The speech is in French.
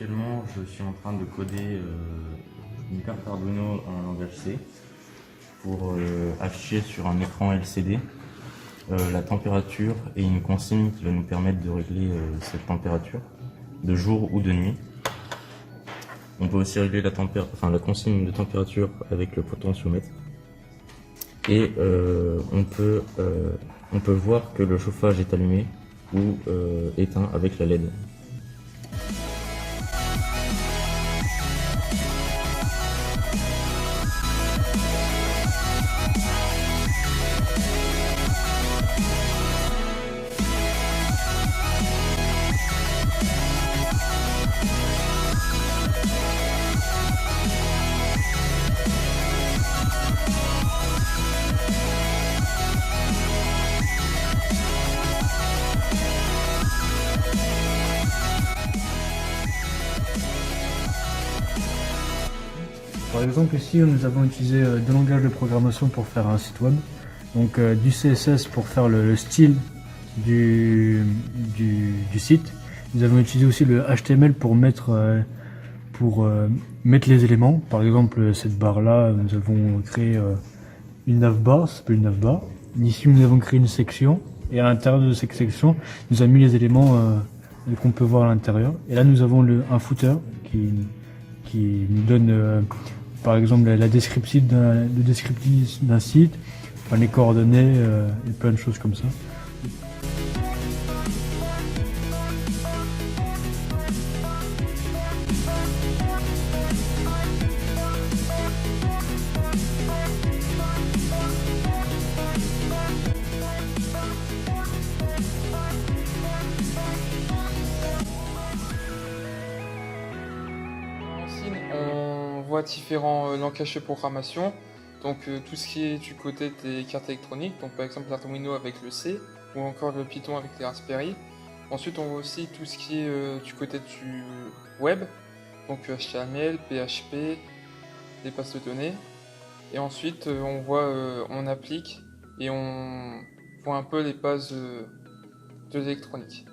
Actuellement, je suis en train de coder une carte Arduino en langage C pour afficher sur un écran LCD la température et une consigne qui va nous permettre de régler cette température de jour ou de nuit. On peut aussi régler la consigne de température avec le potentiomètre. Et on peut voir que le chauffage est allumé ou éteint avec la LED. Par exemple, ici, nous avons utilisé deux langages de programmation pour faire un site web. Donc du CSS pour faire le style du site. Nous avons utilisé aussi le HTML pour mettre les éléments. Par exemple, cette barre-là, nous avons créé une navbar, ça s'appelle une navbar. Ici, nous avons créé une section. Et à l'intérieur de cette section, nous avons mis les éléments qu'on peut voir à l'intérieur. Et là, nous avons un footer qui nous donne par exemple le descriptif d'un site, enfin, les coordonnées et plein de choses comme ça. On voit différents langages de programmation, donc tout ce qui est du côté des cartes électroniques, donc par exemple l'Arduino avec le C, ou encore le Python avec les Raspberry. Ensuite on voit aussi tout ce qui est du côté du web, donc HTML, PHP, des bases de données. Et ensuite on applique et on voit un peu les bases de l'électronique.